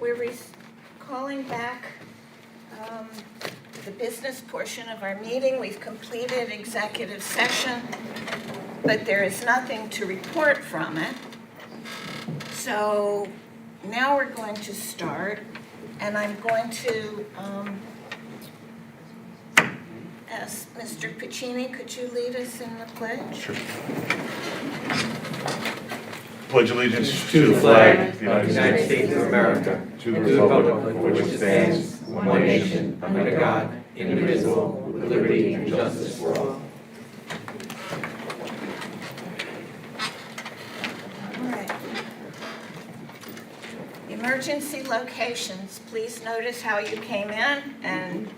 We're calling back the business portion of our meeting. We've completed executive session, but there is nothing to report from it. So now we're going to start, and I'm going to ask Mr. Piccini, could you lead us in the pledge? Sure. Pledge allegiance to the flag of the United States of America, to the and to the republic republic for which it stands, one nation, under God, indivisible, with liberty and justice for all. All right. Emergency locations, please notice how you came in and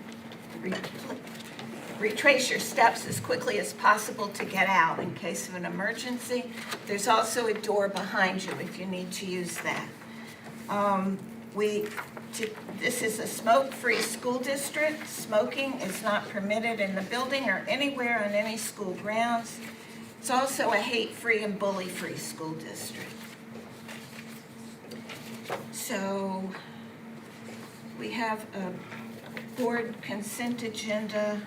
retrace your steps as quickly as possible to get out in case of an emergency. There's also a door behind you if you need to use that. This is a smoke-free school district. Smoking is not permitted in the building or anywhere on any school grounds. It's also a hate-free and bully-free school district. So we have a board consent agenda.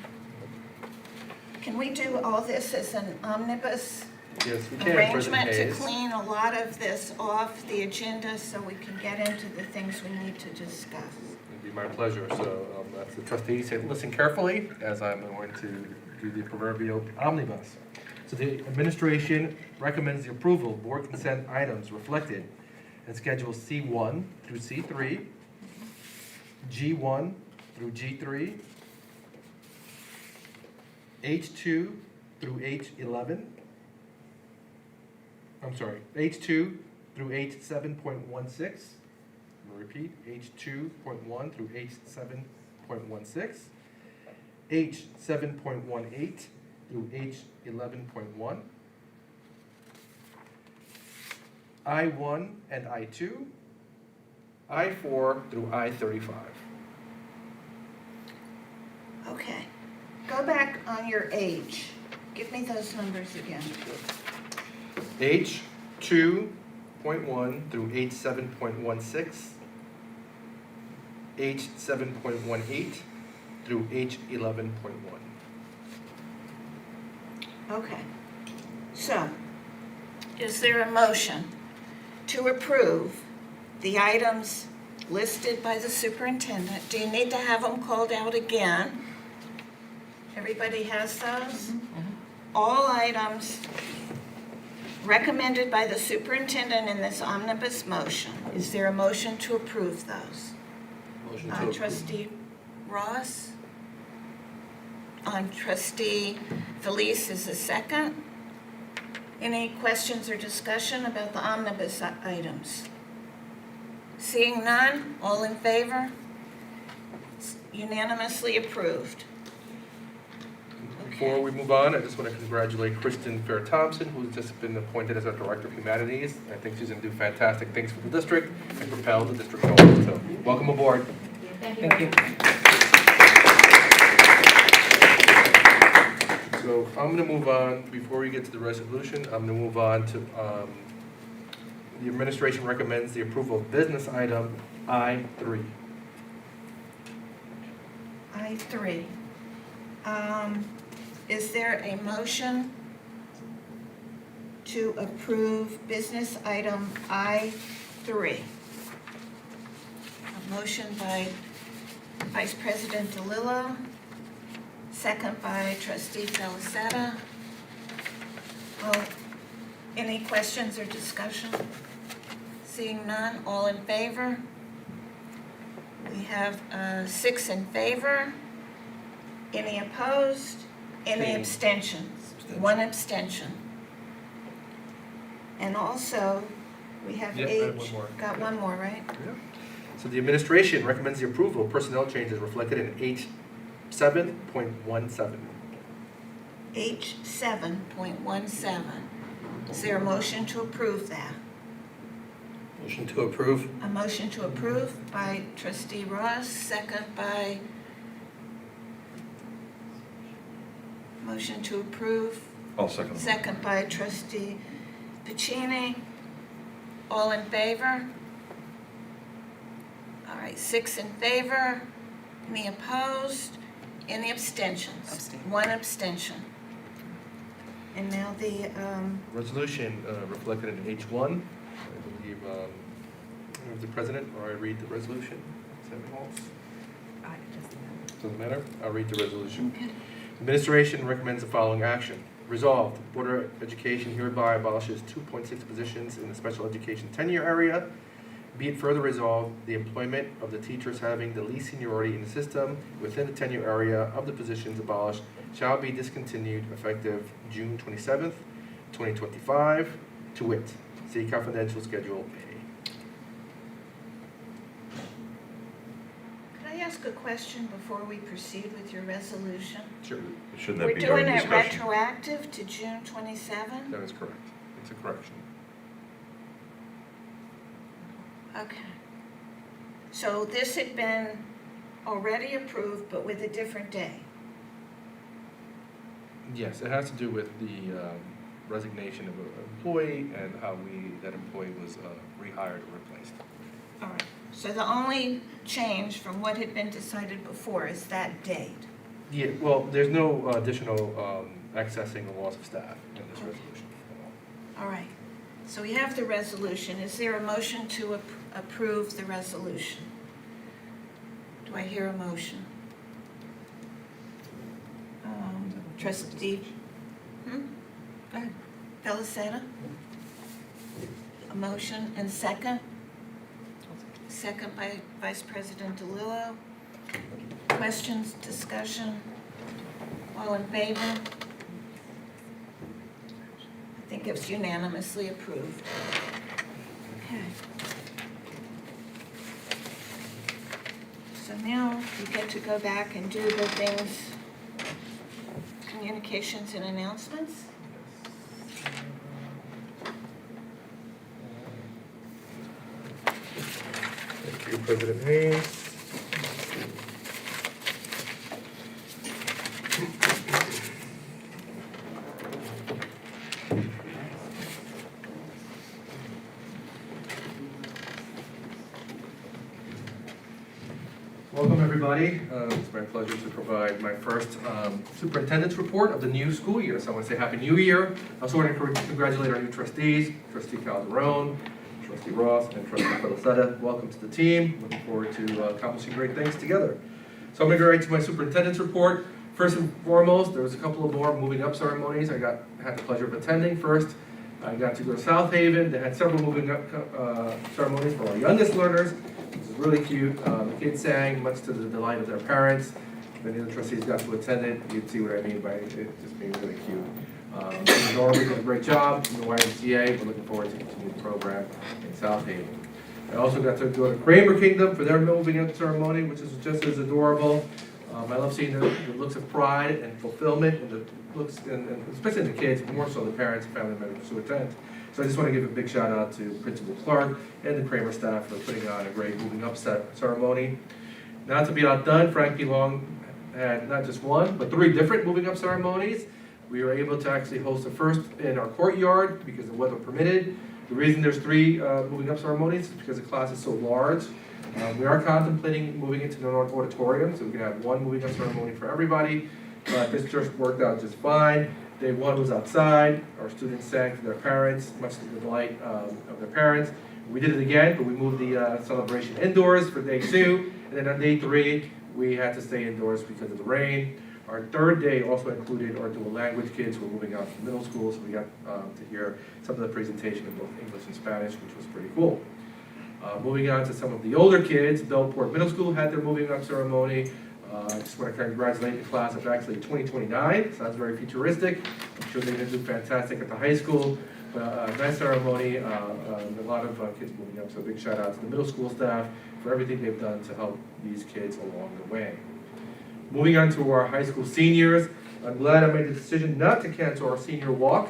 Can we do all this as an omnibus Yes, we can, arrangement to President Hayes. clean a lot of this off the agenda so we can get into the things we need to discuss? It'd be my pleasure. So that's the trustees say, listen carefully as I'm going to do the proverbial omnibus. So the administration recommends the approval of board consent items reflected in Schedule C1 through C3, G1 through G3, H2 through H11. I'm sorry, H2 through H7.16. I'll repeat, H2.1 through H7.16, H7.18 through H11.1, I1 and I2, I4 through I35. Okay. Go back on your age. Give me those numbers again. H2.1 through H7.16, H7.18 through H11.1. Okay. So, is there a motion to approve the items listed by the superintendent? Do you need to have them called out again? Everybody has those? All items recommended by the superintendent in this omnibus motion. Is there a motion to approve those? Motion to approve. Trustee Ross? Trustee Felice is the second. Any questions or discussion about the omnibus items? Seeing none, all in favor? It's unanimously approved. Before we move on, I just want to congratulate Kristen Fair-Thompson, who's just been appointed as our Director of Humanities. I think she's going to do fantastic things for the district and propel the district forward. So, welcome aboard. Thank you. So, I'm going to move on, before we get to the resolution, I'm going to move on to, the administration recommends the approval of business item I3. I3. Is there a motion to approve business item I3? A motion by Vice President DeLillo, second by Trustee Felicetta. Any questions or discussion? Seeing none, all in favor? We have 6 in favor. Any opposed? Any abstentions? 1 abstention. And also, we have Yep, I H. have one more. Got one more, right? So the administration recommends the approval of personnel changes reflected in H7.17. H7.17. Is there a motion to approve that? Motion to approve. A motion to approve by Trustee Ross, second by... Motion to approve, I'll second. second by Trustee Piccini. All in favor? right, 6 in favor, any opposed, any abstentions? Abstain. 1 abstention. And now the, Resolution reflected in H1, I believe, the president, or I read the resolution. Is that false? Doesn't matter? I'll read the resolution. okay, Administration recommends the following action. Resolved, the Board of Education hereby abolishes 2.6 positions in the special education tenure area. Be it further resolved, the employment of the teachers having the least seniority in the system within the tenure area of the positions abolished shall be discontinued effective June 27th, 2025, to wit, see confidential Schedule A. could I ask a question before we proceed with your resolution? Sure. Shouldn't We're that be during doing it discussion? retroactive to June 27? That is correct. It's a correction. Okay. So this had been already approved, but with a different day? Yes, it has to do with the resignation of an employee and how that employee was rehired or replaced. All right. So the only change from what had been decided before is that date? Yeah, well, there's no additional accessing or loss of staff in this resolution at all. All right. So we have the resolution. Is there a motion to approve the resolution? Do I hear a motion? Trustee? Go ahead. Felicetta? A motion and second? Second by Vice President DeLillo. Questions, discussion? All in favor? I think it's unanimously approved. Okay. So now you get to go back and do the things, communications and announcements? Thank you, President Haynes. Welcome, everybody. It's my pleasure to provide my first superintendent's report of the new school year. So I want to say Happy New Year. I also want to congratulate our new trustees, Trustee Calderon, Trustee Ross, and Trustee Felicetta. Welcome to the team. Looking forward to accomplishing great things together. So I'm going to go right to my superintendent's report. First and foremost, there was a couple of more moving up ceremonies I had the pleasure of attending. First, I got to go to South Haven. They had several moving up ceremonies for our youngest learners, which is really cute. The kids sang, much to the delight of their parents. If any of the trustees got to attend it, you'd see what I mean by it just being really cute. Nora did a great job in the YMCA. We're looking forward to continuing the program in South Haven. I also got to go to Kramer Kingdom for their moving up ceremony, which is just as adorable. I love seeing the looks of pride and fulfillment, and the looks, and especially the kids, more so the parents and family members who attend. So I just want to give a big shout out to Principal Clark and the Kramer staff for putting on a great moving up ceremony. Not to be outdone, Frank P. Long had not just one, but 3 different moving up ceremonies. We were able to actually host the first in our courtyard because the weather permitted. The reason there's 3 moving up ceremonies is because the class is so large. We are contemplating moving into an auditorium, so we can have 1 moving up ceremony for everybody. This just worked out just fine. Day 1 was outside. Our students sang for their parents, much to the delight of their parents. We did it again, but we moved the celebration indoors for day 2. And then on day 3, we had to stay indoors because of the rain. Our 3rd day also included our dual language kids who were moving out from middle school, so we got to hear some of the presentation in both English and Spanish, which was pretty cool. Moving on to some of the older kids, Bellport Middle School had their moving up ceremony. I just want to congratulate the class of actually 2029. Sounds very futuristic. I'm sure they're going to do fantastic at the high school. Nice ceremony, a lot of kids moving up, so a big shout out to the middle school staff for everything they've done to help these kids along the way. Moving on to our high school seniors, I'm glad I made the decision not to cancel our senior walk.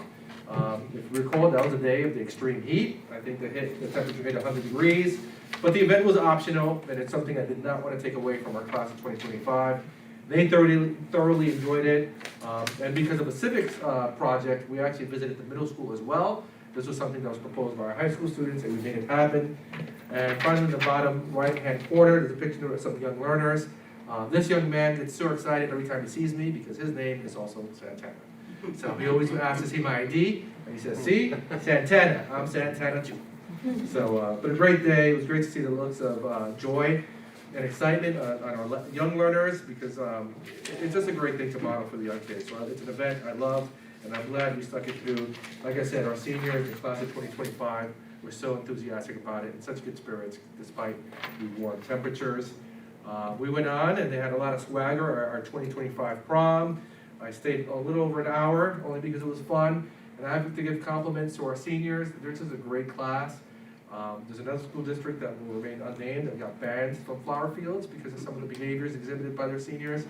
If you recall, that was the day of the extreme heat. I think the temperature hit 100 degrees, but the event was optional, and it's something I did not want to take away from our class of 2025. They thoroughly enjoyed it, and because of a civics project, we actually visited the middle school as well. This was something that was proposed by our high school students, and we made it happen. And finally, in the bottom right-hand corner, there's a picture of some young learners. This young man gets so excited every time he sees me because his name is also Santana. So he always asks to see my ID, and he says, "See, Santana, I'm Santana too." So, but a great day. It was great to see the looks of joy and excitement on our young learners, because it's just a great thing to model for the young kids. So it's an event I love, and I'm glad we stuck it through. Like I said, our seniors in class of 2025 were so enthusiastic about it, and such good spirits despite the warm temperatures. We went on, and they had a lot of swagger. Our 2025 prom, I stayed a little over an hour, only because it was fun. And I have to give compliments to our seniors. They're just a great class. There's another school district that will remain unnamed that got banned from flower fields because of some of the behaviors exhibited by their seniors.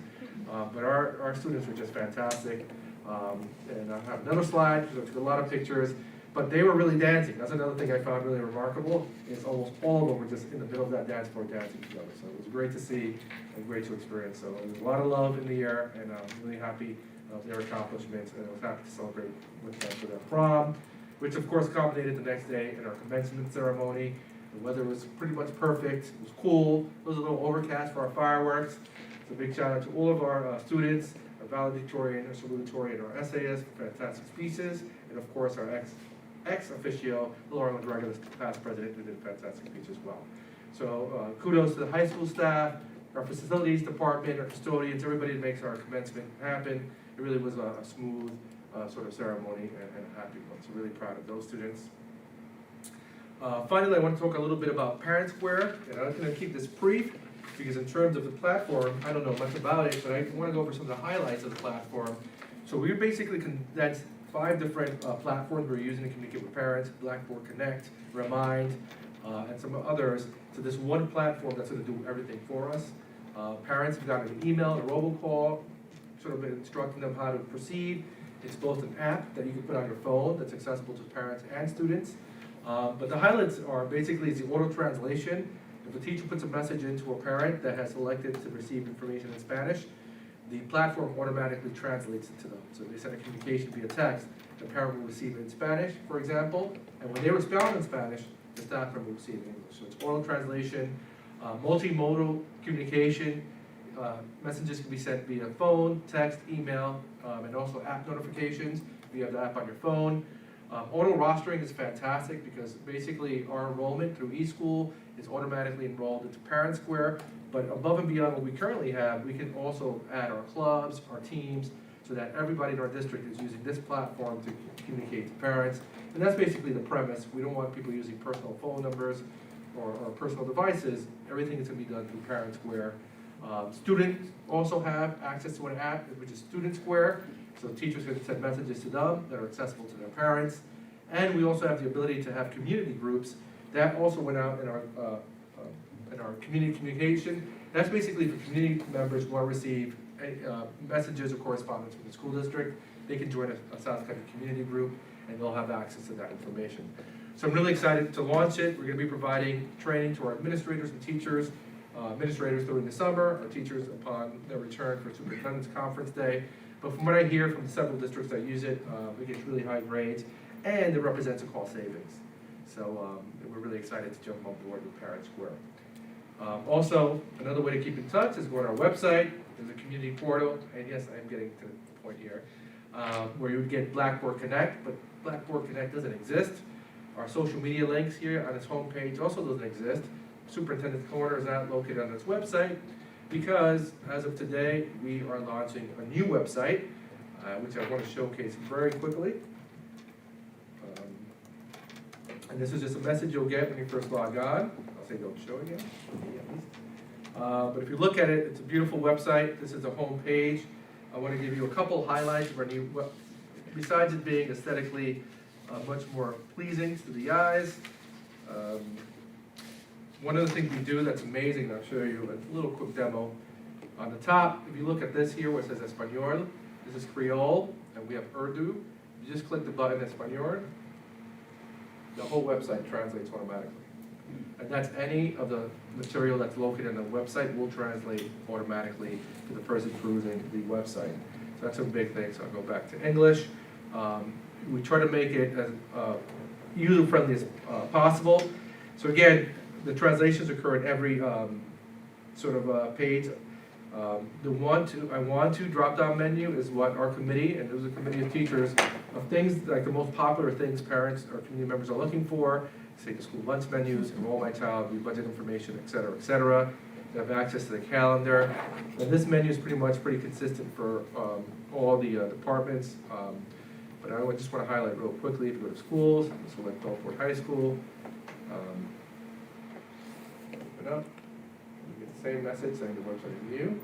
But our students were just fantastic. And I have another slide, because I took a lot of pictures. But they were really dancing. That's another thing I found really remarkable, is almost all of them were just in the middle of that dance floor dancing together. So it was great to see and great to experience. So there's a lot of love in the air, and I'm really happy of their accomplishments, and I was happy to celebrate with them for their prom, which of course culminated the next day in our commencement ceremony. The weather was pretty much perfect. It was cool. It was a little overcast for our fireworks. So a big shout out to all of our students, our valedictorian, our salutatorian, and our essayist for fantastic speeches, and of course our ex officio, Laura McGregor, the past president, who did a fantastic speech as well. So kudos to the high school staff, our facilities department, our custodians, everybody that makes our commencement happen. It really was a smooth sort of ceremony and a happy one. So really proud of those students. Finally, I want to talk a little bit about Parent Square, and I'm going to keep this brief because in terms of the platform, I don't know much about it, but I want to go over some of the highlights of the platform. So we basically condensed 5 different platforms we're using to communicate with parents: Blackboard Connect, Remind, and some others, to this one platform that's going to do everything for us. Parents have gotten an email, a robocall, sort of instructing them how to proceed. It's both an app that you can put on your phone that's accessible to parents and students. But the highlights are basically the auto translation. If a teacher puts a message into a parent that has selected to receive information in Spanish, the platform automatically translates it to them. So they send a communication via text, the parent will receive it in Spanish, for example, and when they respond in Spanish, the staff member will receive it in English. So it's auto translation, multimodal communication. Messages can be sent via phone, text, email, and also app notifications via the app on your phone. Auto rostering is fantastic because basically our enrollment through eSchool is automatically enrolled into Parent Square, but above and beyond what we currently have, we can also add our clubs, our teams, so that everybody in our district is using this platform to communicate to parents. And that's basically the premise. We don't want people using personal phone numbers or personal devices. Everything is going to be done through Parent Square. Students also have access to an app, which is Student Square. So teachers can send messages to them that are accessible to their parents. And we also have the ability to have community groups. That also went out in our community communication. That's basically for community members who want to receive messages or correspondence from the school district. They can join a South County community group, and they'll have access to that information. So I'm really excited to launch it. We're going to be providing training to our administrators and teachers, administrators during the summer, our teachers upon their return for Superintendent's Conference Day. But from what I hear from the several districts that use it, it gets really high grades, and it represents a cost savings. So we're really excited to jump on board with Parent Square. Also, another way to keep in touch is go on our website. There's a community portal, and yes, I'm getting to the point here, where you would get Blackboard Connect, but Blackboard Connect doesn't exist. Our social media links here on its homepage also doesn't exist. Superintendent's Corner is not located on this website because, as of today, we are launching a new website, which I want to showcase very quickly. And this is just a message you'll get when you first log on. I'll say don't show again. But if you look at it, it's a beautiful website. This is the home page. I want to give you a couple highlights of our new, besides it being aesthetically much more pleasing to the eyes. One of the things we do that's amazing, and I'll show you a little quick demo. On the top, if you look at this here where it says Espanol, this is Creole, and we have Urdu. You just click the button Espanol, the whole website translates automatically. And that's any of the material that's located on the website will translate automatically to the person perusing the website. So that's a big thing. So I'll go back to English. We try to make it as user-friendly as possible. So again, the translations occur at every sort of page. The I want to drop-down menu is what our committee, and there's a committee of teachers, of things, like the most popular things parents or community members are looking for, say the school lunch menus, enroll my child, view budget information, et cetera, et cetera. They have access to the calendar. And this menu is pretty consistent for all the departments. But I just want to highlight real quickly, if you go to schools, select Gulfport High School. Open up, you get the same message saying the website is new.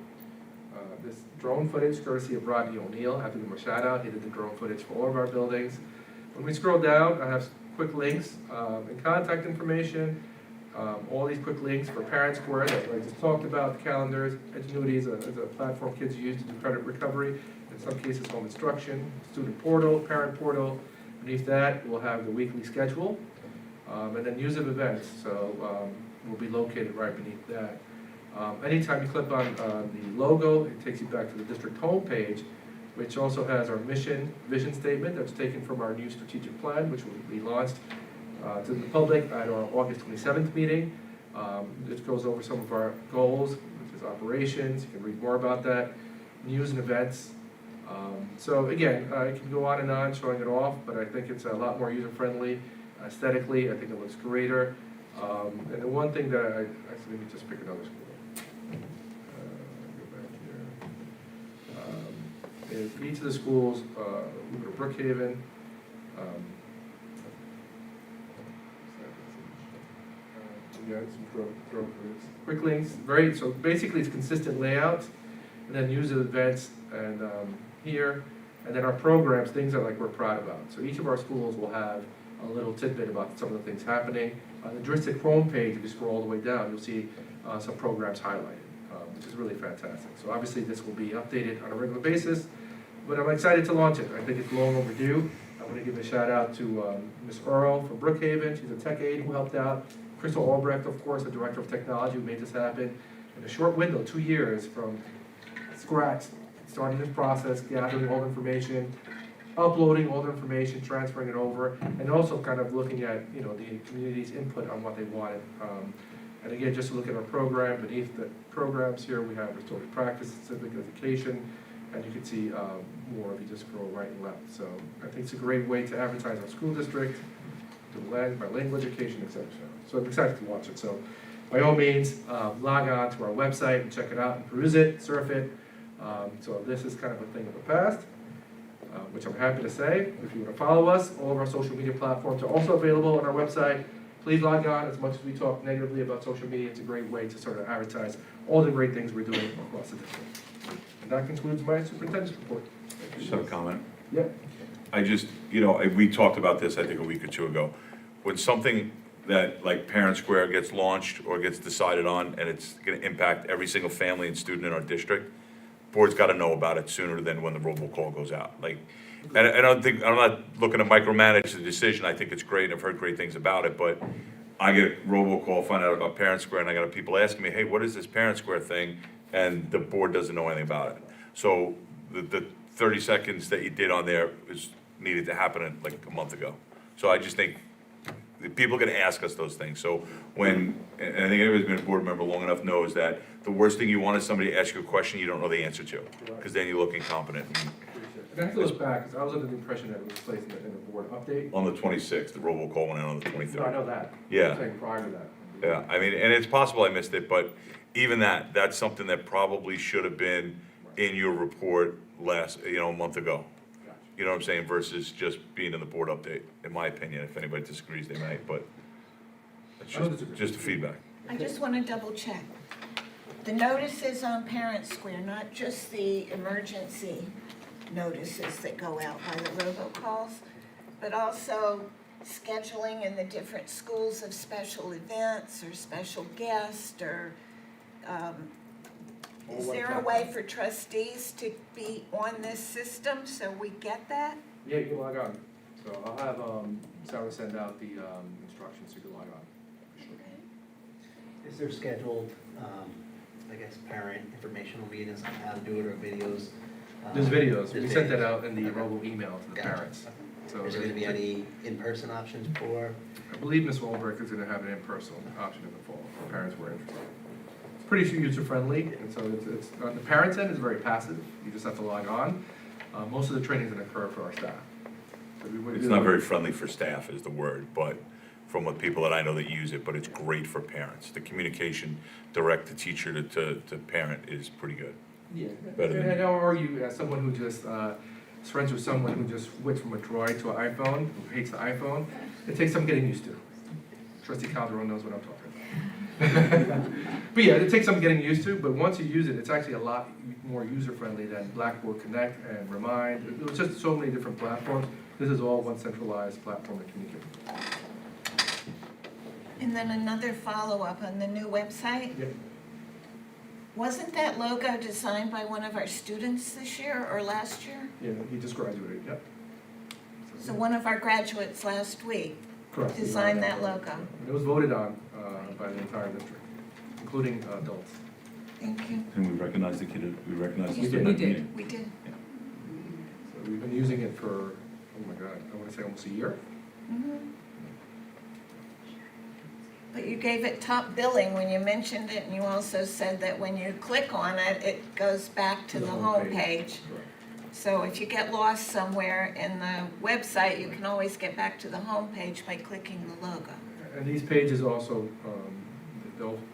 This drone footage, courtesy of Rodney O'Neill, I have to give him a shout out. He did the drone footage for all of our buildings. When we scroll down, I have quick links and contact information. All these quick links for Parent Square that I just talked about, the calendars. Edgenuity is a platform kids use to do credit recovery. In some cases, home instruction, student portal, parent portal. Beneath that, we'll have the weekly schedule, and then news of events. So will be located right beneath that. Anytime you click on the logo, it takes you back to the district homepage, which also has our mission, vision statement that's taken from our new strategic plan, which will be launched to the public at our August 27th meeting. This goes over some of our goals, which is operations. You can read more about that, news and events. So again, it can go on and on showing it off, but I think it's a lot more user-friendly aesthetically. I think it looks greater. And the one thing that actually, let me just pick another school. Go back here. Is each of the schools, we go to Brookhaven. Yeah, some quick links. So basically, it's consistent layout, and then user events, and here, and then our programs, things that like we're proud about. So each of our schools will have a little tidbit about some of the things happening. On the district homepage, if you scroll all the way down, you'll see some programs highlighted, which is really fantastic. So obviously, this will be updated on a regular basis, but I'm excited to launch it. I think it's long overdue. I want to give a shout out to Ms. Earl from Brookhaven. She's a tech aide who helped out. Crystal Albrecht, of course, the Director of Technology, who made this happen in a short window, 2 years from scratch, starting this process, gathering all the information, uploading all the information, transferring it over, and also kind of looking at, the community's input on what they wanted. And again, just to look at our program, beneath the programs here, we have restorative practice, civic education, and you can see more if you just scroll right and left. So I think it's a great way to advertise our school district, to bilingual education, et cetera. So I'm excited to launch it. So by all means, log on to our website and check it out and peruse it, surf it. So this is kind of a thing of the past, which I'm happy to say. If you want to follow us, all of our social media platforms are also available on our website. Please log on. As much as we talk negatively about social media, it's a great way to sort of advertise all the great things we're doing across the district. And that concludes my superintendent's report. Just have a comment. Yeah. I just, we talked about this, I think, a week or two ago. When something that, like Parent Square gets launched or gets decided on, and it's gonna impact every single family and student in our district, board's gotta know about it sooner than when the robocall goes out. And I don't think, I'm not looking to micromanage the decision. I think it's great, I've heard great things about it, but I get robocall, find out about Parent Square, and I got people asking me, hey, what is this Parent Square thing? And the board doesn't know anything about it. So the 30 seconds that you did on there is needed to happen like a month ago. So I just think people are gonna ask us those things. So and I think everybody's been a board member long enough knows that the worst thing you want is somebody to ask you a question you don't know the answer to, because then you look incompetent. And I have to look back, because I was under the impression that it was placed in the board update. On the 26th, the robocall went out on the 23rd. No, I know that. Yeah. I'm saying prior to that. Yeah, I mean, and it's possible I missed it, but even that's something that probably should have been in your report a month ago. You know what I'm saying, versus just being in the board update, in my opinion. If anybody disagrees, they may, but it's just a feedback. I just want to double check. The notices on Parent Square, not just the emergency notices that go out by the robocalls, but also scheduling in the different schools of special events or special guests, or is there a way for trustees to be on this system so we get that? Yeah, you can log on. So I'll have Sarah send out the instructions so you can log on. Is there scheduled, parent informational meetings on how to do it, or videos? There's videos. We There's sent that videos. out in the Okay. robo email to the Gotcha. parents. So Is there going to be any in-person options for? I believe Ms. Wahlberg is gonna have an in-person option in the fall, if parents were interested. It's pretty user-friendly, and so it's, on the parents' end, it's very passive, you just have to log on. Most of the training's gonna occur for our staff. So we would It's do not that- very friendly for staff is the word, but from what people that I know that use it, but it's great for parents. The communication direct to teacher to parent is pretty good. Yeah, better than- and or you, as someone who just, is friends with someone who just switched from a Droid to an iPhone, who hates the iPhone, it takes some getting used to. Trustee Calderon knows what I'm talking about. But yeah, it takes some getting used to, but once you use it, it's actually a lot more user-friendly than Blackboard Connect and Remind. It was just so many different platforms. This is all one centralized platform to communicate. And then another follow-up on the new website. Yeah. Wasn't that logo designed by one of our students this year or last year? Yeah, he just graduated, yep. So one of our graduates last week Correct. designed that logo. It was voted on by the entire district, including adults. Thank you. And we recognize the kid, we recognize the We student. did. at the meeting. We did. So we've been using it for, oh my God, I want to say almost a year. Mhm. But you gave it top billing when you mentioned it, and you also said that when you click on it, it goes back to the home page. Correct. So if you get lost somewhere in the website, you can always get back to the home page by clicking the logo. And these pages also,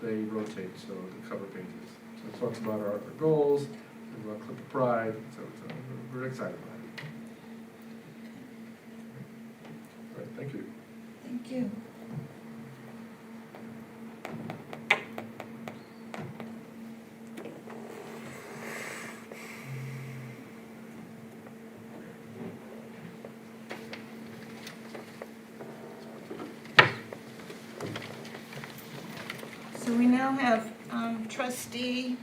they rotate, so the cover pages. So it talks about our goals, about Clip of Pride, so it's, we're excited about it. All right, thank you. Thank you. So we now have trustee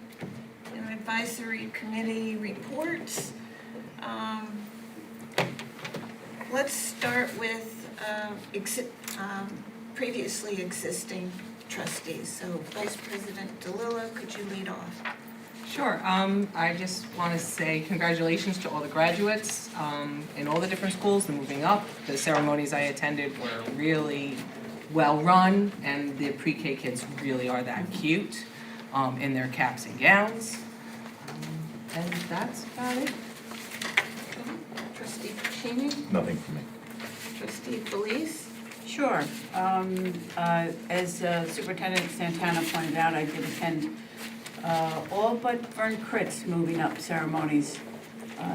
and advisory committee reports. Let's start with previously existing trustees. So Vice President DeLillo, could you lead off? Sure. I just want to say congratulations to all the graduates in all the different schools, they're moving up. The ceremonies I attended were really well-run, and the pre-K kids really are that cute in their caps and gowns. And that's about it. Trustee Puccini? Nothing for me. Trustee Felice? Sure. As Superintendent Santana pointed out, I did attend all but Vern Crit's moving up ceremonies.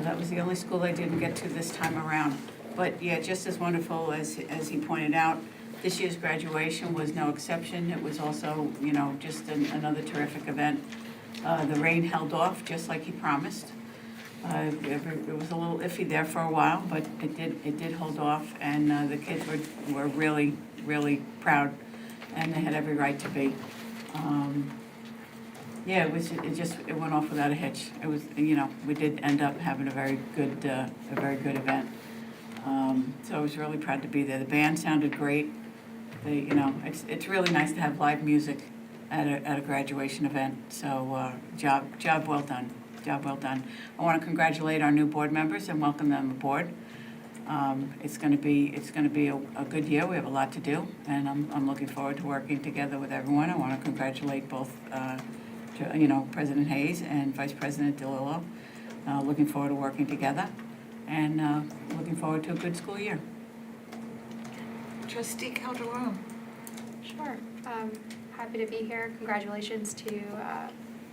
That was the only school I didn't get to this time around. But yeah, just as wonderful as he pointed out, this year's graduation was no exception. It was also, just another terrific event. The rain held off just like he promised. It was a little iffy there for a while, but it did hold off, and the kids were really, really proud, and they had every right to be. Yeah, it went off without a hitch. It was, we did end up having a very good event. So I was really proud to be there. The band sounded great. It's really nice to have live music at a graduation event. So job well done. Job well done. I want to congratulate our new board members and welcome them aboard. It's going to be a good year. We have a lot to do, and I'm looking forward to working together with everyone. I want to congratulate both President Hayes and Vice President DeLillo. Looking forward to working together, and looking forward to a good school year. Trustee Calderon? Sure. Happy to be here. Congratulations to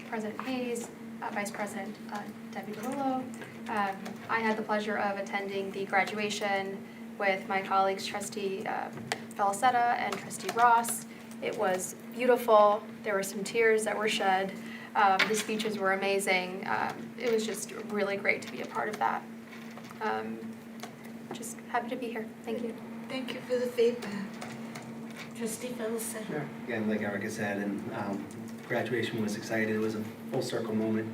President Hayes, Vice President Debbie DeLillo. I had the pleasure of attending the graduation with my colleagues, Trustee Felicetta and Trustee Ross. It was beautiful. There were some tears that were shed. The speeches were amazing. It was just really great to be a part of that. Just happy to be here. Thank you. Thank you for the feedback. Trustee Felicetta? Sure. Again, like Erica said, and graduation was exciting. It was a full circle moment.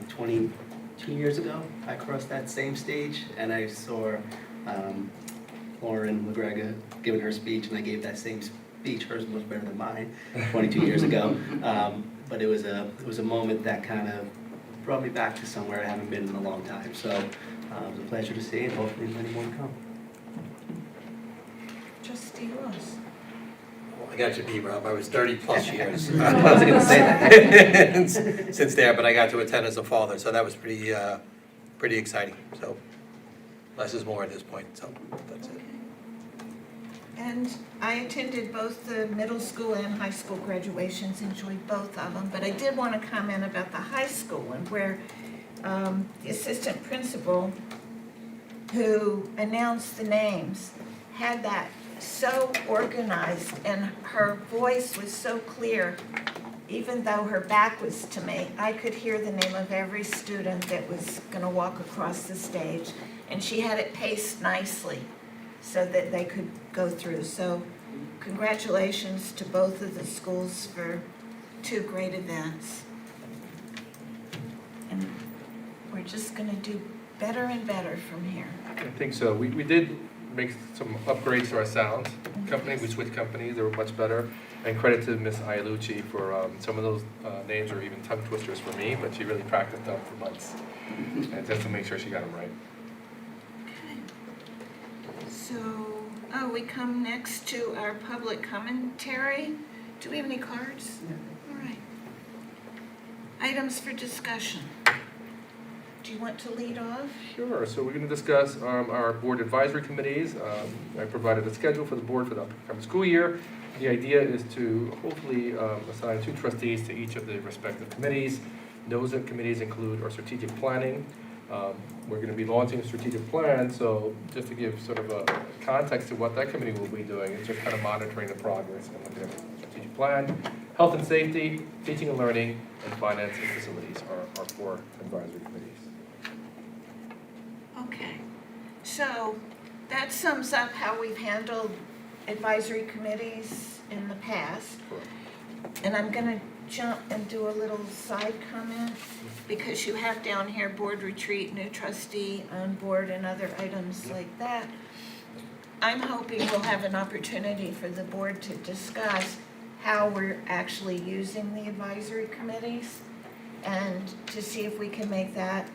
22 years ago, I crossed that same stage, and I saw Lauren McGregor giving her speech, and I gave that same speech. Hers was better than mine 22 years ago. But it was a moment that kind of brought me back to somewhere I haven't been in a long time. So it was a pleasure to see, and hopefully many more to come. trustee Ross? Well, I got you beat, Rob. I was 30-plus years. I wasn't going to say that since there, but I got to attend as a father, so that was pretty exciting. So less is more at this point, so that's it. And I attended both the middle school and high school graduations, enjoyed both of them, but I did want to comment about the high school one where the assistant principal who announced the names had that so organized and her voice was so clear, even though her back was to me. I could hear the name of every student that was going to walk across the stage, and she had it paced nicely so that they could go through. So congratulations to both of the schools for 2 great events. And we're just going to do better and better from here. I think so. We did make some upgrades to our sound company. We switched companies. They were much better. And credit to Miss Ialucci for some of those names are even tongue twisters for me, but she really practiced them for months. And just to make sure she got them right. Okay. So, we come next to our public commentary. Do we have any cards? All right. Items for discussion. Do you want to lead off? Sure, so we're going to discuss our board advisory committees. I provided a schedule for the board for the upcoming school year. The idea is to hopefully assign 2 trustees to each of the respective committees. Those committees include our strategic planning. We're going to be launching a strategic plan, so just to give sort of a context to what that committee will be doing, it's just kind of monitoring the progress and looking at the strategic plan. Health and safety, teaching and learning, and finance and facilities are 4 advisory committees. Okay. So that sums up how we've handled advisory committees in the past. And I'm going to jump and do a little side comment because you have down here board retreat, new trustee on board, and other items like that. I'm hoping we'll have an opportunity for the board to discuss how we're actually using the advisory committees and to see if we can make that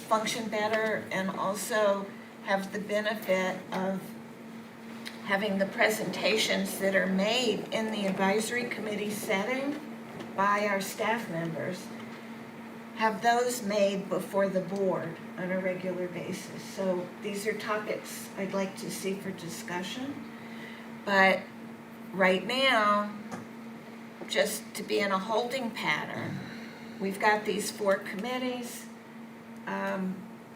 function better and also have the benefit of having the presentations that are made in the advisory committee setting by our staff members, have those made before the board on a regular basis. So these are topics I'd like to see for discussion. But right now, just to be in a holding pattern, we've got these 4 committees.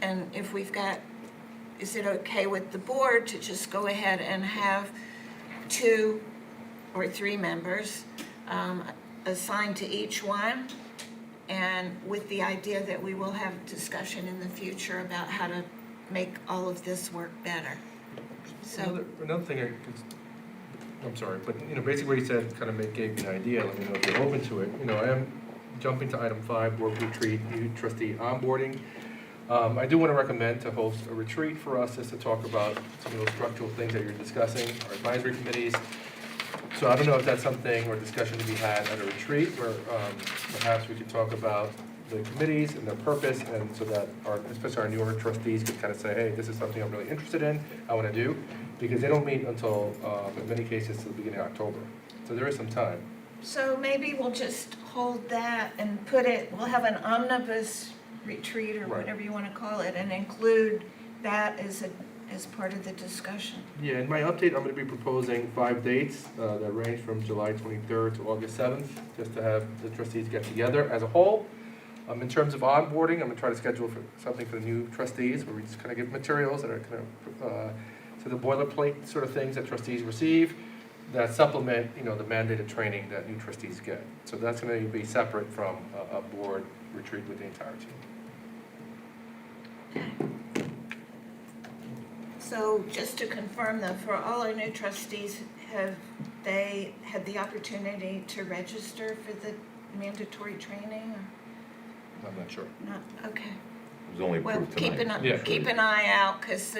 And if we've got, is it okay with the board to just go ahead and have 2 or 3 members assigned to each one? And with the idea that we will have discussion in the future about how to make all of this work better. So, Another thing, I'm sorry, but basically what he said kind of gave me an idea. Let me know if you're open to it. I am jumping to item 5, board retreat, new trustee onboarding. I do want to recommend to host a retreat for us just to talk about some of those structural things that you're discussing, our advisory committees. So I don't know if that's something or discussion to be had at a retreat where perhaps we could talk about the committees and their purpose, and so that especially our newer trustees could kind of say, hey, this is something I'm really interested in, I want to do, because they don't meet until, in many cases, to the beginning of October. So there is some time. so maybe we'll just hold that and we'll have an omnibus retreat or Right. whatever you want to call it and include that as part of the discussion. Yeah, in my update, I'm going to be proposing 5 dates that range from July 23rd to August 7th, just to have the trustees get together as a whole. In terms of onboarding, I'm going to try to schedule for something for the new trustees, where we just kind of give materials that are kind of to the boilerplate sort of things that trustees receive that supplement, the mandated training that new trustees get. So that's going to be separate from a board retreat with the entire team. So just to confirm though, for all our new trustees, have they had the opportunity to register for the mandatory training or I'm not sure. not? Okay. It was only Well, approved tonight. Yeah. keep an eye out because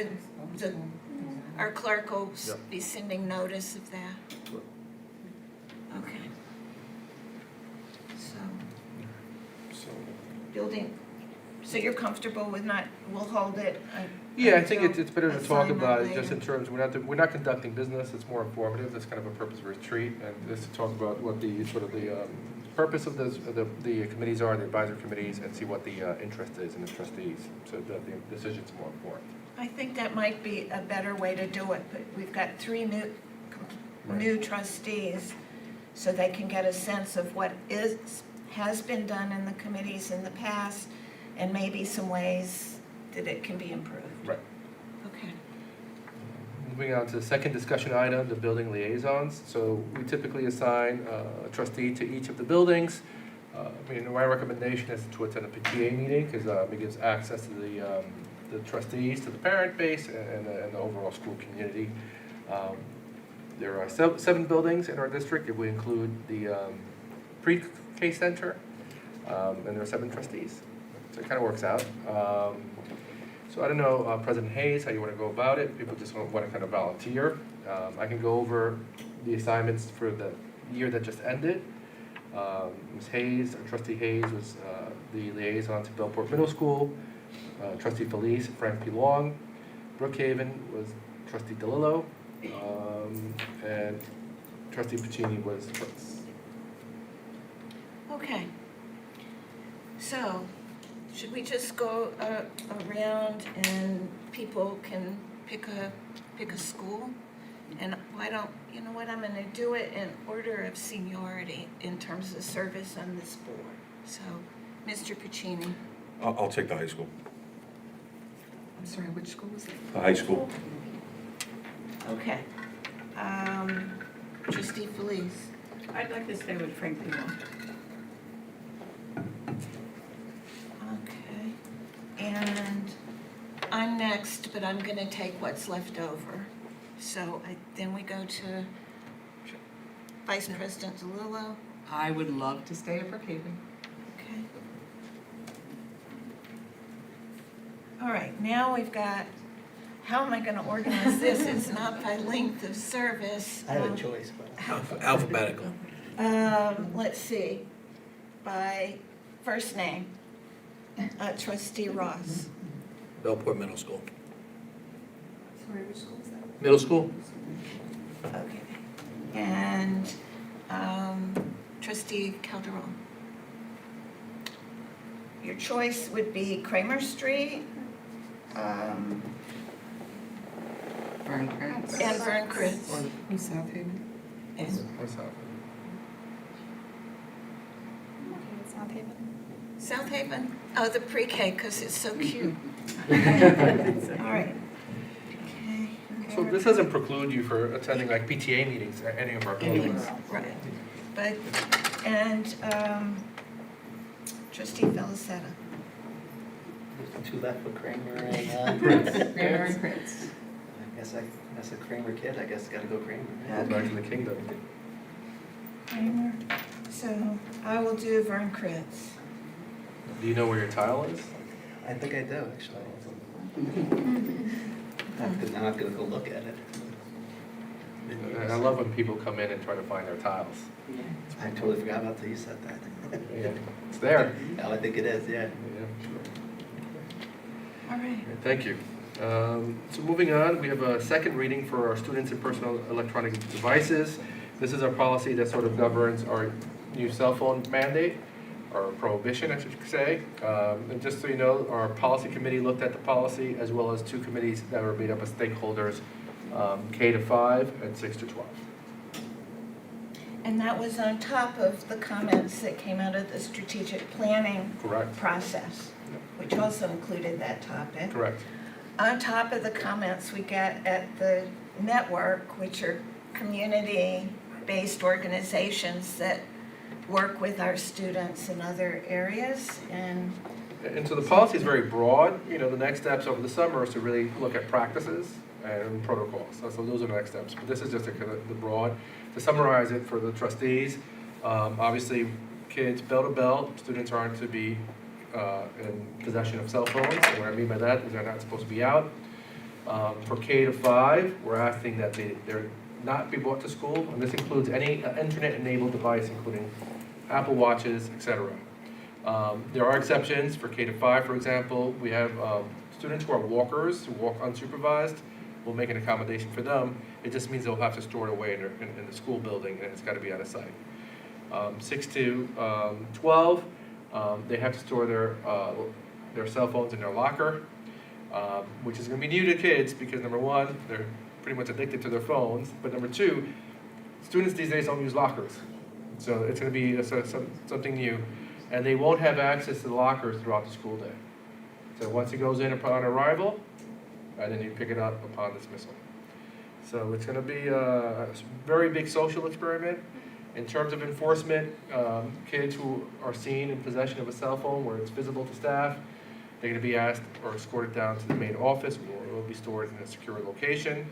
our clerk will Yep. be sending notice of that. Okay. So, So, building, So you're comfortable with not, we'll hold it? Yeah, I think until it's better to talk assignment about it just later. in terms, we're not conducting business, it's more informative, that's kind of a purpose of retreat, and just to talk about what the, sort of the purpose of the committees are, the advisory committees, and see what the interest is in the trustees, so that the decision's more informed. I think that might be a better way to do it, but we've got 3 new Right. trustees, so they can get a sense of what has been done in the committees in the past, and maybe some ways that it can be improved. Right. Okay. Moving on to the second discussion item, the building liaisons. So we typically assign a trustee to each of the buildings. My recommendation is to attend a PTA meeting, because it gives access to the trustees, to the parent base, and the overall school community. There are 7 buildings in our district, if we include the pre-K center, and there are 7 trustees. So it kind of works out. So I don't know, President Hayes, how you want to go about it. People just want to kind of volunteer. I can go over the assignments for the year that just ended. Ms. Hayes, Trustee Hayes was the liaison to Bellport Middle School. Trustee Felice, Frank P. Long. Brookhaven was Trustee DeLillo. And Trustee Puccini was Fritz. Okay. So, should we just go around and people can pick a school? And why don't, you know what, I'm gonna do it in order of seniority in terms of service on this board. So, Mr. Puccini. I'll take the high school. I'm sorry, which school was it? The high school. Okay. Trustee Felice. I'd like to stay with Frank P. Long. Okay. And I'm next, but I'm gonna take what's left over. So then we go to Vice President DeLillo. I would love to stay at Brookhaven. Okay. All right, now we've got, how am I gonna organize this? It's not by length of service. I have a choice, but. Alphabetical. Let's see, by first name, Trustee Ross. Bellport Middle School. Sorry, which school is that? Middle school? Okay. And Trustee Calderon. Your choice would be Kramer Street, Vern Prince. and Vern Chris. Or South Haven. And What's that? Okay, it's South Haven. South Haven, oh, the pre-K, because it's so cute. All right. Okay. So this doesn't preclude you for attending like PTA meetings at any of our buildings. Right, but, and Trustee Felicetta. There's 2 left with Kramer and, Kramer and Prince. I guess as a Kramer kid, I guess gotta go Kramer. Go back to the kingdom. Kramer. So I will do Vern Kritz. Do you know where your tile is? I think I do, actually. I'm not gonna go look at it. I love when people come in and try to find their tiles. I totally forgot about that, you said that. Yeah, it's there. Oh, I think it is, yeah. Yeah. All right. Thank you. So moving on, we have a second reading for our students and personal electronic devices. This is our policy that sort of governs our new cell phone mandate, or prohibition, I should say. And just so you know, our policy committee looked at the policy, as well as 2 committees that were made up of stakeholders, K to 5 and 6 to 12. And that was on top of the comments that came out of the strategic planning Correct. process, which also included that topic. Correct. On top of the comments we get at the network, which are community-based organizations that work with our students in other areas, and And so the policy is very broad. You know, the next steps over the summer is to really look at practices and protocols. So those are the next steps. But this is just the broad. To summarize it for the trustees, obviously, kids bell to bell, students aren't to be in possession of cell phones. And what I mean by that is they're not supposed to be out. For K to 5, we're asking that they're not be brought to school, and this includes any internet-enabled device, including Apple Watches, etc. There are exceptions for K to 5, for example. We have students who are walkers, who walk unsupervised. We'll make an accommodation for them. It just means they'll have to store it away in the school building, and it's got to be out of sight. 6 to 12, they have to store their cell phones in their locker, which is going to be new to kids because number one, they're pretty much addicted to their phones, but number two, students these days don't use lockers. So it's going to be something new. And they won't have access to the lockers throughout the school day. So once it goes in upon arrival, and then you pick it up upon dismissal. So it's going to be a very big social experiment. In terms of enforcement, kids who are seen in possession of a cell phone where it's visible to staff, they're going to be asked or escorted down to the main office, where it will be stored in a secure location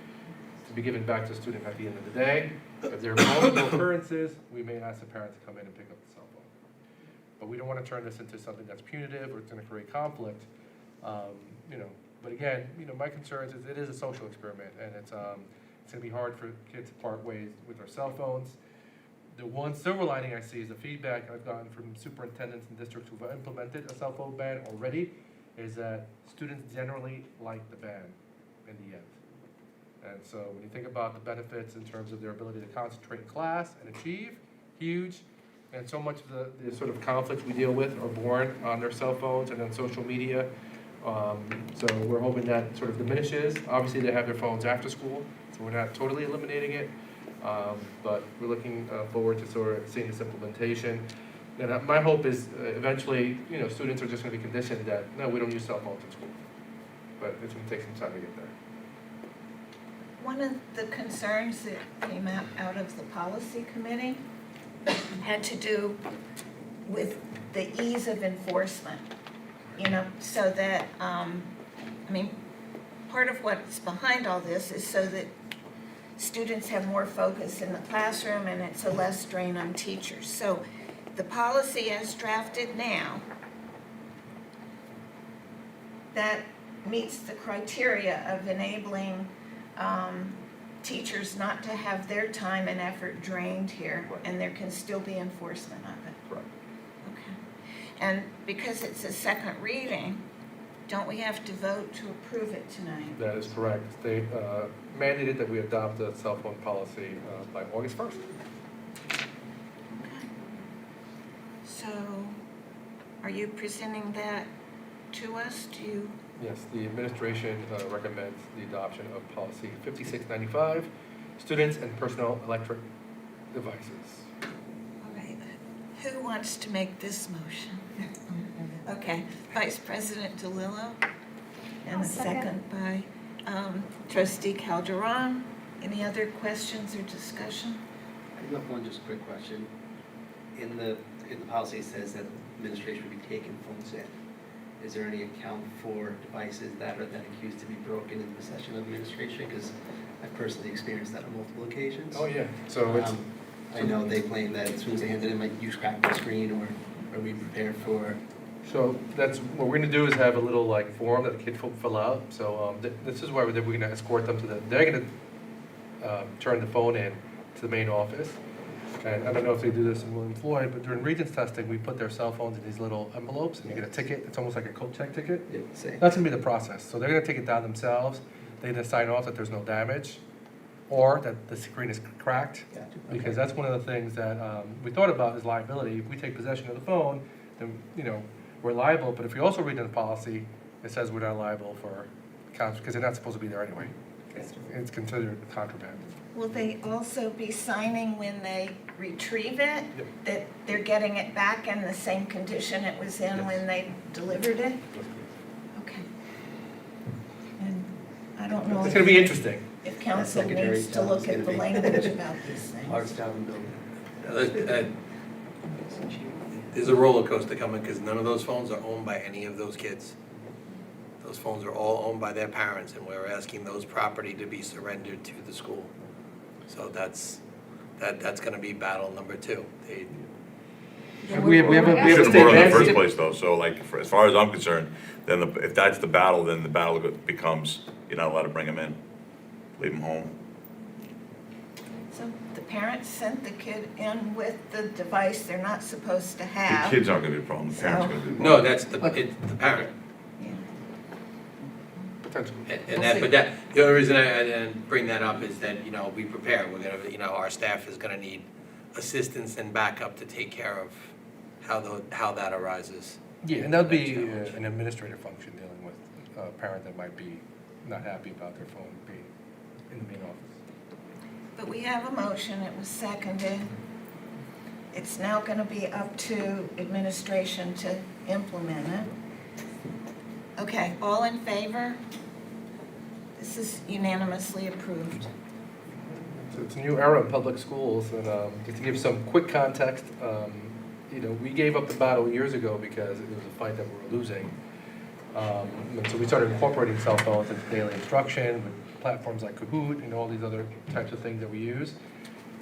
to be given back to the student at the end of the day. If there are multiple occurrences, we may ask the parent to come in and pick up the cell phone. But we don't want to turn this into something that's punitive or it's going to create conflict. But again, my concern is it is a social experiment, and it's going to be hard for kids to part ways with their cell phones. The one silver lining I see is the feedback I've gotten from superintendents and districts who've implemented a cell phone ban already, is that students generally like the ban in the end. And so when you think about the benefits in terms of their ability to concentrate in class and achieve, huge. And so much of the sort of conflicts we deal with are born on their cell phones and on social media. So we're hoping that sort of diminishes. Obviously, they have their phones after school, so we're not totally eliminating it. But we're looking forward to sort of seeing this implementation. And my hope is eventually, students are just going to be conditioned that, no, we don't use cell phones in school. But it's going to take some time to get there. One of the concerns that came out of the policy committee had to do with the ease of enforcement, so that, part of what's behind all this is so that students have more focus in the classroom and it's a less strain on teachers. So the policy as drafted now, that meets the criteria of enabling teachers not to have their time and effort drained here, and there can still be enforcement of it. Correct. Okay. And because it's a second reading, don't we have to vote to approve it tonight? That is correct. They mandated that we adopt the cell phone policy by August 1st. Okay. So, are you presenting that to us? Do you? Yes, the administration recommends the adoption of policy 5695, students and personal electric devices. All right. Who wants to make this motion? Okay, Vice President DeLillo, and I'll a second by Trustee Calderon. Any other questions or discussion? I got one just quick question. In the policy, it says that administration would be taking phones in. Is there any account for devices that are then accused to be broken in possession of administration? Because I've personally experienced that on multiple occasions. Oh, yeah. So it's, I know they claim that as soon as they hand it in, you crack the screen, or are we prepared for? so that's, what we're going to do is have a little form that the kid will fill out. So this is why we're going to escort them to they're going to turn the phone in to the main office. And I don't know if they do this in William Floyd, but during Regents testing, we put their cell phones in these little envelopes, and you get a ticket. It's almost like a coat check ticket. Yeah, same. That's gonna be the process. So they're gonna take it down themselves. They either sign off that there's no damage, or that the screen is cracked. Gotcha. Because that's one of the things that we thought about is liability. If we take possession of the phone, then we're liable. But if you also read in the policy, it says we're not liable for because they're not supposed to be there anyway. It's considered contraband. Will they also be signing when they retrieve it, Yep. that they're getting it back in the same condition it was in Yes. when they delivered it? Okay. And I don't know It's gonna be interesting. if council Secretary needs to look John's at gonna the be- language about these Hardest things. job in building. There's a roller coaster coming because none of those phones are owned by any of those kids. Those phones are all owned by their parents, and we're asking those property to be surrendered to the school. So that's gonna be battle number 2. We have We a should have state brought it in the ban. first place, though, so as far as I'm concerned, then if that's the battle, then the battle becomes, you're not allowed to bring them in, leave them home. So the parents sent the kid in with the device they're not supposed to The have. kids aren't gonna be a problem, the parents are gonna be the No, problem. that's the parent. Yeah. Potentially. And that, but that, the only reason I didn't bring that up is that, you know, we prepare, we're gonna, you know, our staff is gonna need assistance and backup to take care of how that arises. Yeah, and that'd be an administrative function dealing with a parent that might be not happy about their phone being in the main office. But we have a motion, it was seconded. It's now gonna be up to administration to implement it. Okay, all in favor? This is unanimously approved. So it's a new era in public schools, and just to give some quick context, you know, we gave up the battle years ago because it was a fight that we were losing. And so we started incorporating cell phones into daily instruction with platforms like Kahoot and all these other types of things that we use.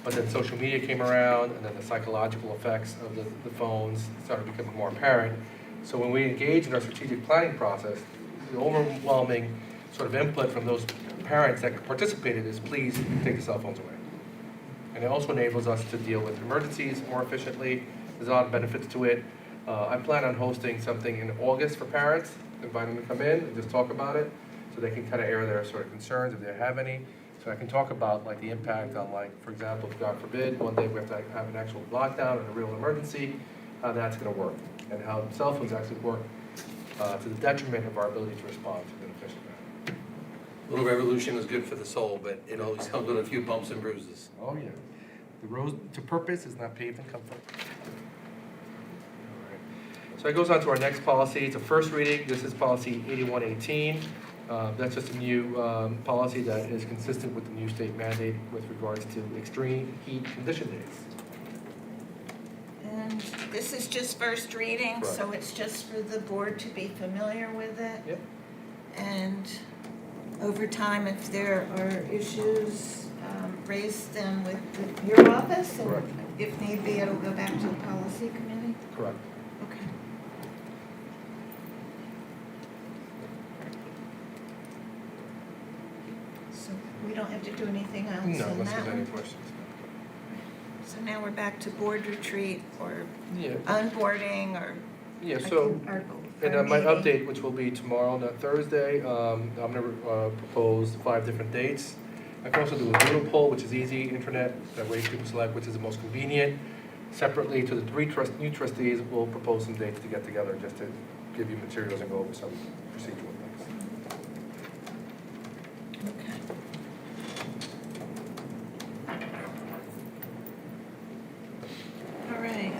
But then social media came around, and then the psychological effects of the phones started becoming more apparent. So when we engage in our strategic planning process, the overwhelming sort of input from those parents that participated is, please take the cell phones away. And it also enables us to deal with emergencies more efficiently. There's a lot of benefits to it. I plan on hosting something in August for parents, invite them to come in and just talk about it, so they can kind of air their sort of concerns if they have any. So I can talk about like the impact on, like, for example, if God forbid, one day we have to have an actual lockdown and a real emergency, how that's gonna work, and how cell phones actually work to the detriment of our ability to respond in an efficient manner. A little revolution is good for the soul, but it always comes with a few bumps and bruises. Oh, yeah. The road to purpose is not paved in comfort. All right. So it goes on to our next policy. It's a first reading. This is policy 8118. That's just a new policy that is consistent with the new state mandate with regards to extreme heat condition days. And this is just first reading, so it's just for the board to be familiar with it. Yep. And over time, if there are issues, raise them with your office, and Correct. if need be, it'll go back to the policy committee? Correct. Okay. So we don't have to do anything else No, on unless that there's any one? questions. So now we're back to board retreat or Yeah. onboarding or. Yeah, so. our And my meeting. update, which will be tomorrow, not Thursday, I'm gonna propose 5 different dates. I can also do a doodle poll, which is easy, internet, that way people select which is the most convenient. Separately to the 3 new trustees, we'll propose some dates to get together, just to give you materials and go over some procedural things. Okay. All right.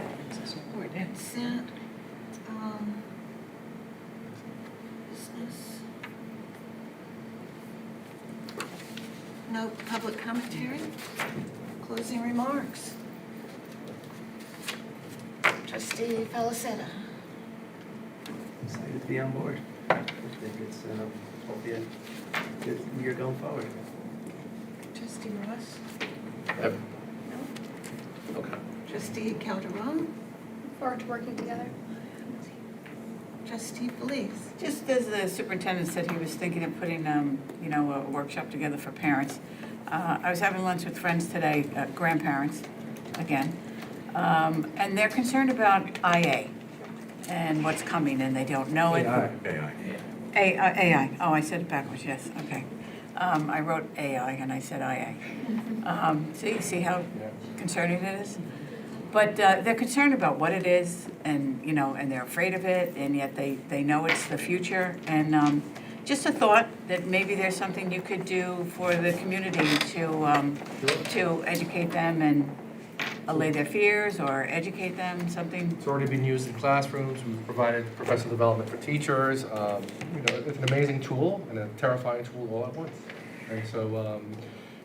Consent. Business. No public commentary? Closing remarks? Trustee Felicetta? Excited to be on board. I think it's, hopefully a good year going forward. Trustee Ross? Yep. No? Okay. Trustee Calderon? Look forward to working together. Trustee Felice? Just as the superintendent said, he was thinking of putting, you know, a workshop together for parents. I was having lunch with friends today, grandparents, again, and they're concerned about IA and what's coming, and they don't know it. AI. AI. AI, oh, I said it backwards, yes, okay. I wrote AI and I said IA. See how Yeah. concerning it is? But they're concerned about what it is, and, you know, and they're afraid of it, and yet they know it's the future. And just a thought that maybe there's something you could do for the community to educate them and allay their fears, or educate them, something. It's already been used in classrooms. We've provided professional development for teachers. You know, it's an amazing tool and a terrifying tool all at once. And so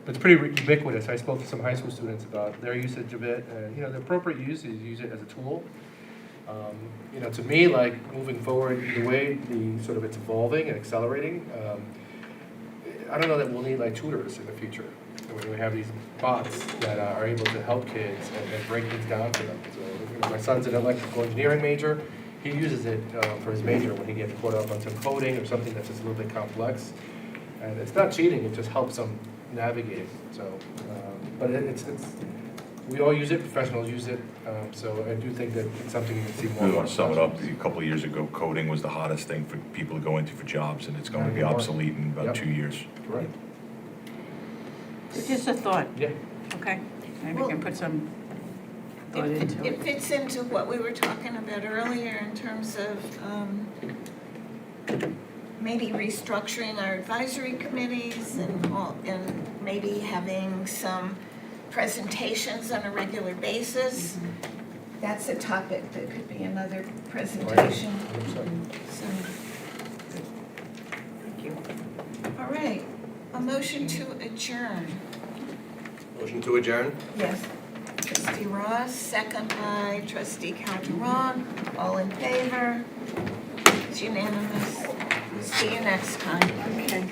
it's pretty ubiquitous. I spoke to some high school students about their usage of it, and, you know, the appropriate use is use it as a tool. You know, to me, like, moving forward, the way it's evolving and accelerating, I don't know that we'll need like tutors in the future. When we have these bots that are able to help kids and break things down for them. So, you know, my son's an electrical engineering major. He uses it for his major when he gets caught up on some coding or something that's just a little bit complex. And it's not cheating, it just helps him navigate it, so, but it's, we all use it, professionals use it, so I do think that it's something you can see more. We want to sum it up, a couple of years ago, coding was the hottest thing for people to go into for jobs, and it's going to be Not anymore. obsolete in about Yep. 2 years. Right, It's just a thought, yeah. okay? Maybe we can put some thought It into it it. fits into what we were talking about earlier in terms of maybe restructuring our advisory committees and maybe having some presentations on a regular basis. That's a topic that could be another presentation. 100%. So, thank you. All right, a motion to adjourn. Motion to adjourn? Yes. Trustee Ross, second by trustee Calderon. All in favor? It's unanimous. See you next time. Okay.